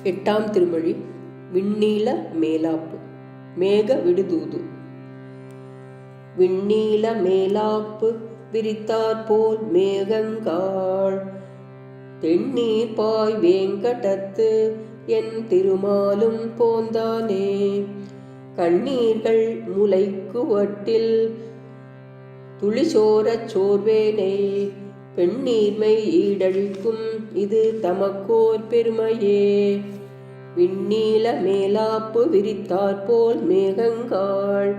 எட்டாம் திருமொழி. விண்ணீல மேலாப்பு. மேக விடுதூது. விண்ணீல மேலாப்பு விரித்தாற்போல் மேகங்காள் தென்னீர் பாய் வேங்கடத்து என் திருமாலும் போந்தானே. கண்ணீர்கள் முளைக்குவட்டில் துளிசோரச் சோர்வேனே. பெண்ணீர்மை ஈடழிக்கும் இது தமக்கோர் பெருமையே. விண்ணீல மேலாப்பு விரித்தாற்போல் மேகங்காள்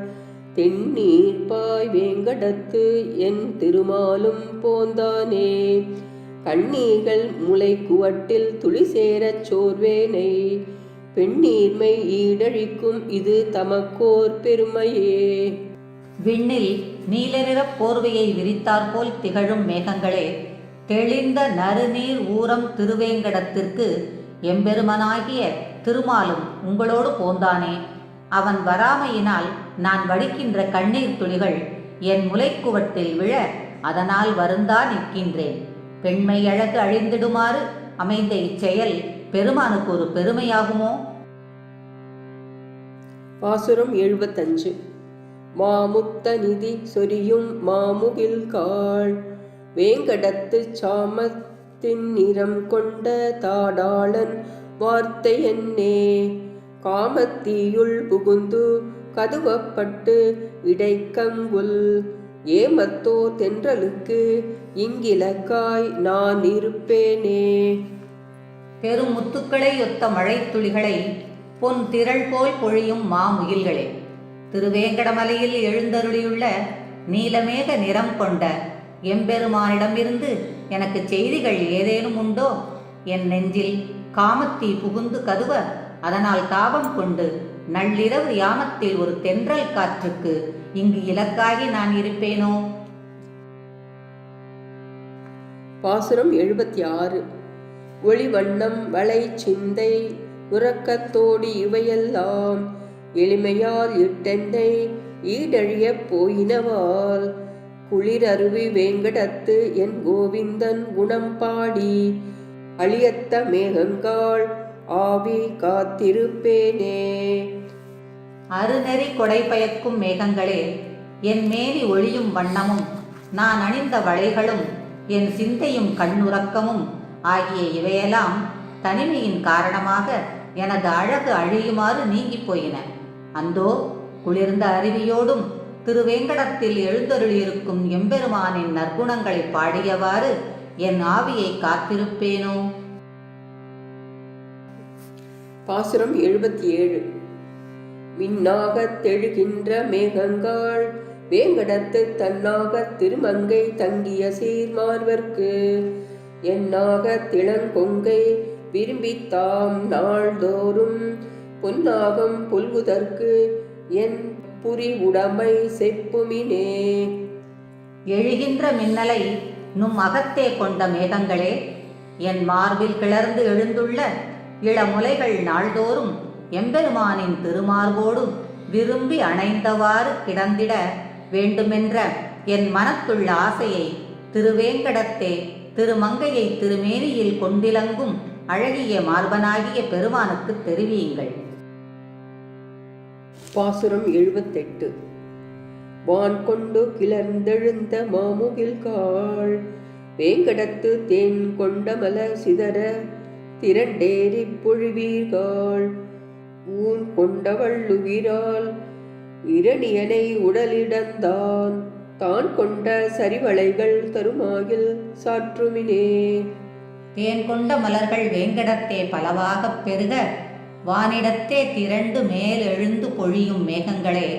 தென்னீர் பாய் வேங்கடத்து என் திருமாலும் போந்தானே. கண்ணீர்கள் முளைக்குவட்டில் துளிசேரச் சோர்வேனை. பெண்ணீர்மை ஈடழிக்கும் இது தமக்கோர் பெருமையே. விண்ணில் நீல நிறப் போர்வையை விரித்தாற்போல் திகழும் மேகங்களே, தெளிந்த நறுநீர் ஊரம் திருவேங்கடத்திற்கு எம்பெருமனாகிய திருமாலும் உங்களோடு போந்தானே. அவன் வராமையினால் நான் வடிக்கின்ற கண்ணீர் துளிகள் என் முளைக்குவட்டில் விழ அதனால் வருந்தா நிற்கின்றேன். பெண்மை அழகு அழிந்திடுமாறு அமைந்த இச்செயல் பெருமானுக்கு ஒரு பெருமையாகுமோ? பாசுரம் 75. மாமுத்த நிதி சொரியும் மாமுகில்காள் வேங்கடத்து சாமத்தின் நிறம் கொண்ட தாடாளன் வார்த்தை என்னே. காமத்தீயுள் புகுந்து கதுவப்பட்டு இடைக்கங்குல் ஏமத்தோ தென்றலுக்கு இங்கிலக்காய் நான் இருப்பேனே. பெரும் முத்துக்களை ஒத்த மழை துளிகளை பொன் திரள் போல் பொழியும் மாமுகில்களே, திருவேங்கடமலையில் எழுந்தருளியுள்ள நீலமேக நிறம் கொண்ட எம்பெருமானிடமிருந்து எனக்கு செய்திகள் ஏதேனும் உண்டோ? என் நெஞ்சில் காமத்தீ புகுந்து கதுவ அதனால் தாபம் கொண்டு நள்ளிரவு யாமத்தில் ஒரு தென்றல் காற்றுக்கு இங்கு இலக்காகி நான் இருப்பேனோ? பாசுரம் 76. ஒளிவண்ணம் வளை சிந்தை உறக்கத்தோடு இவையெல்லாம் எளிமையால் இட்டென்னை ஈடழிய போயினவால் குளிரருவி வேங்கடத்து என் கோவிந்தன் குணம் பாடி அழியத்த மேகங்காள் ஆவி காத்திருப்பேனே. அருநெறி கொடை பயக்கும் மேகங்களே, என் மேனி ஒளியும் வண்ணமும் நான் அணிந்த வளைகளும் என் சிந்தையும் கண்ணுறக்கமும் ஆகிய இவையெல்லாம் தனிமையின் காரணமாக எனது அழகு அழியுமாறு நீங்கி போயின. அந்தோ குளிர்ந்த அருவியோடும் திருவேங்கடத்தில் எழுந்தருளியிருக்கும் எம்பெருமானின் நற்குணங்களை பாடியவாறு என் ஆவியை காத்திருப்பேனோ? பாசுரம் 77. மின்னாகத் தெழுகின்ற மேகங்காள் வேங்கடத்து தன்னாக திருமங்கை தங்கிய சீர்மார்வர்க்கு என்னாக திளங்கொங்கை விரும்பித்தாம் நாள்தோறும் பொன்னாகம் புல்குதற்கு என் புரி உடமை செப்புமினே. எழுகின்ற மின்னலை நும் அகத்தே கொண்ட மேகங்களே, என் மார்பில் கிளர்ந்து எழுந்துள்ள இளமுலைகள் நாள்தோறும் எம்பெருமானின் திருமார்போடு விரும்பி அணைந்தவாறு கிடந்திட வேண்டுமென்ற என் மனத்துள்ள ஆசையை திருவேங்கடத்தே திருமங்கையை திருமேனியில் கொண்டிலங்கும் அழகிய மார்பனாகிய பெருமானுக்கு தெரிவியுங்கள். பாசுரம் 78. வான் கொண்டு கிளர்ந்தெழுந்த மாமுகில்காள் வேங்கடத்து தேன் கொண்ட மலர் சிதற திரண்டேறி பொழிவீர்கள் ஊன் கொண்டவள்ளுகிறாள் இரணியனை உடலிடந்தான் தான் கொண்ட சரிவளைகள் தருமாகில் சாற்றுமினே. தேன் கொண்ட மலர்கள் வேங்கடத்தே பலவாகப் பெருக வானிடத்தே திரண்டு மேலெழுந்து பொழியும் மேகங்களே,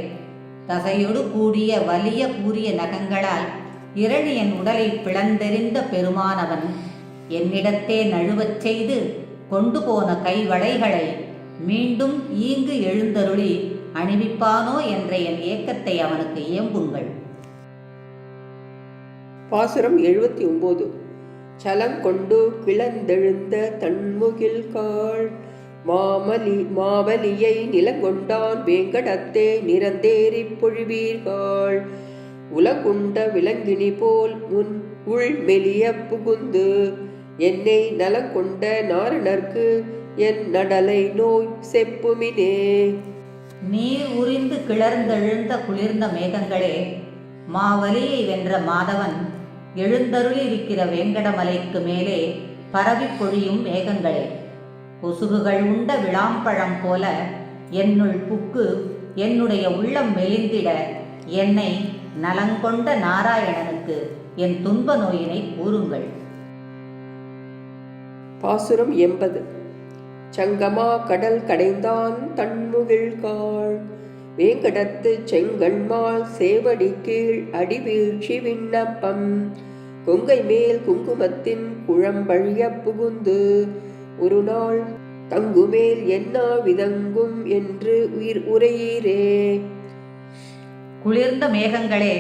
தசையொடு கூடிய வலிய கூறிய நகங்களால் இரணியன் உடலை பிளந்தெறிந்த பெருமானவன் என்னிடத்தே நழுவச் செய்து கொண்டு போன கைவளைகளை மீண்டும் ஈங்கு எழுந்தருளி அணிவிப்பானோ என்ற என் ஏக்கத்தை அவனுக்கு இயம்புங்கள். பாசுரம் 79. சலங்கொண்டு கிளந்தெழுந்த தன்முகில்காள் மாவலியை நிலங்கொண்டான் வேங்கடத்தே நிறந்தேறி பொழிவீர்கள் உலகுண்ட விலங்கினி போல் முன் உள் மெலிய புகுந்து என்னை நலங்கொண்ட நாரணர்க்கு என் நடலை நோய் செப்புமினே. நீர் உறிந்து கிளர்ந்தெழுந்த குளிர்ந்த மேகங்களே, மாவலியை வென்ற மாதவன் எழுந்தருளியிருக்கிற வேங்கடமலைக்கு மேலே பரவி பொழியும் மேகங்களே, கொசுகுகள் உண்ட விளாம்பழம் போல என்னுள் புக்கு என்னுடைய உள்ளம் மெலிந்திட என்னை நலங்கொண்ட நாராயணனுக்கு என் துன்ப நோயினை கூறுங்கள். பாசுரம் 80. சங்கமா கடல் கடைந்தான் தன்முகிழ்காள், வேங்கடத்து செங்கண்மால் சேவடி கீழ் அடிவீழ்ச்சி விண்ணப்பம், கொங்கை மேல் குங்குமத்தின் குழம்பழிய புகுந்து ஒரு நாள் தங்குமேல் என்னா விதங்கும் என்று உரையீரே. குளிர்ந்த மேகங்களே,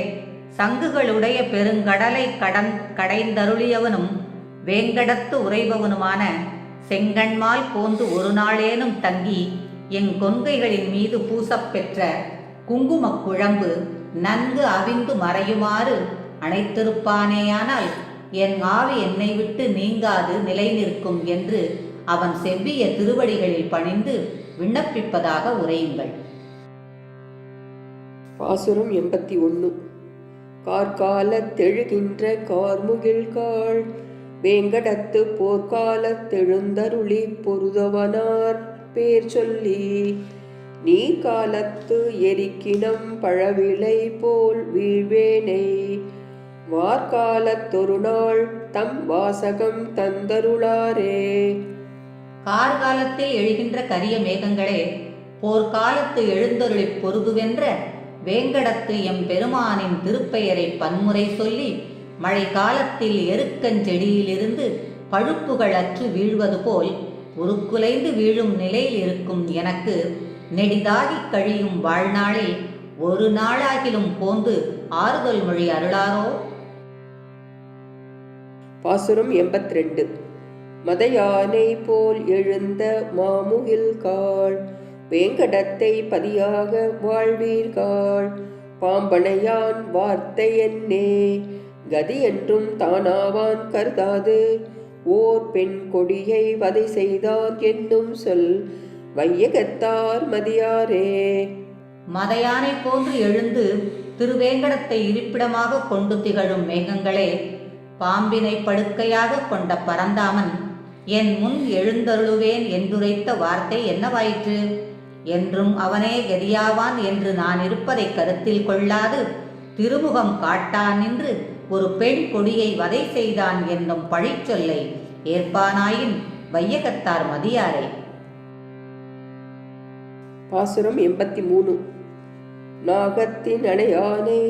சங்குகளுடைய பெருங்கடலை கடைந்தருளியவனும் வேங்கடத்து உறைபவனுமான செங்கண்மால் போந்து ஒரு நாளேனும் தங்கி என் கொன்கைகளின் மீது பூசப்பெற்ற குங்குமக் குழம்பு நன்கு அவிந்து மறையுமாறு அணைத்திருப்பானேயானால் என் ஆவி என்னை விட்டு நீங்காது நிலை நிற்கும் என்று அவன் செவ்விய திருவடிகளில் பணிந்து விண்ணப்பிப்பதாக உரையுங்கள். பாசுரம் 81. கார்காலத்தெழுகின்ற கார்முகிழ்காள், வேங்கடத்து போர்க்காலத்தெழுந்தருளி பொருதவனார் பேர் சொல்லி, நீ காலத்து எரிக்கினம் பழவிளை போல் வீழ்வேனை, வார்காலத்தொரு நாள் தம் வாசகம் தந்தருளாரே. கார்காலத்தில் எழுகின்ற கரிய மேகங்களே, போர்க்காலத்து எழுந்தருளி பொருதுவென்ற வேங்கடத்து எம் பெருமானின் திருப்பெயரை பன்முறை சொல்லி மழை காலத்தில் எருக்கஞ்செடியிலிருந்து பழுப்புகள் அற்று வீழ்வது போல் உருக்குலைந்து வீழும் நிலையில் இருக்கும் எனக்கு நெடிதாகி கழியும் வாழ்நாளில் ஒரு நாளாகிலும் போந்து ஆறுதல் மொழி அருளாரோ. பாசுரம் 82. மதையானை போல் எழுந்த மாமுகிழ்காள், வேங்கடத்தை பதியாக வாழ்வீர்கள், பாம்பனையான் வார்த்தை என்னே கதி என்றும் தானாவான் கருதாது, ஓர் பெண் கொடியை வதை செய்தான் என்னும் சொல் வையகத்தார் மதியாரே. மதையானை போன்று எழுந்து திருவேங்கடத்தை இருப்பிடமாக கொண்டு திகழும் மேகங்களே, பாம்பினை படுக்கையாக கொண்ட பரந்தாமன் என் முன் எழுந்தருளுவேன் என்றுரைத்த வார்த்தை என்னவாயிற்று? என்றும் அவனே கதியாவான் என்று நான் இருப்பதை கருத்தில் கொள்ளாது திருமுகம் காட்டான் நின்று ஒரு பெண் கொடியை வதை செய்தான் என்னும் பழிச்சொல்லை ஏற்பானாயின் வையகத்தார் மதியாரே. பாசுரம் 83. நாகத்தின் அணையானை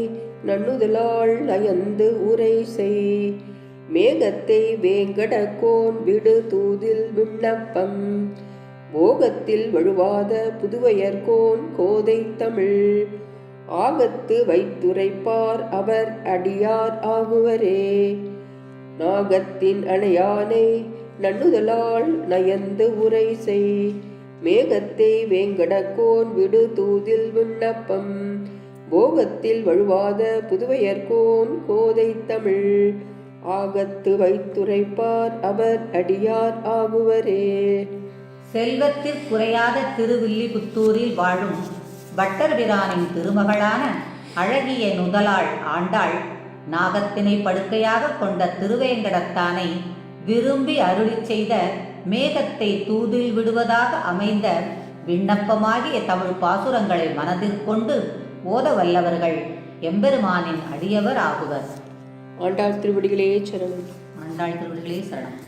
நன்னுதலாள் நயந்து உரை செய், மேகத்தை வேங்கடக்கோன் விடு தூதில் விண்ணப்பம், போகத்தில் வழுவாத புதுவையர்கோன் கோதை தமிழ், ஆகத்து வைத்துரைப்பார் அவர் அடியார் ஆகுவரே. நாகத்தின் அணையானை நன்னுதலாள் நயந்து உரை செய், மேகத்தை வேங்கடக்கோன் விடு தூதில் விண்ணப்பம், போகத்தில் வழுவாத புதுவையர்கோன் கோதை தமிழ், ஆகத்து வைத்துரைப்பார் அவர் அடியார் ஆகுவரே. செல்வத்தில் குறையாத திருவில்லிபுத்தூரில் வாழும் வட்டர்பிரானின் திருமகளான அழகிய நுதலாள் ஆண்டாள் நாகத்தினை படுக்கையாக கொண்ட திருவேங்கடத்தானை விரும்பி அருளி செய்த மேகத்தை தூதில் விடுவதாக அமைந்த விண்ணப்பமாகிய தமிழ் பாசுரங்களை மனதிற்கொண்டு ஓத வல்லவர்கள் எம்பெருமானின் அடியவர் ஆகுவர். ஆண்டாள் திருவடிகளே சரணம். ஆண்டாள் திருவடிகளே சரணம்.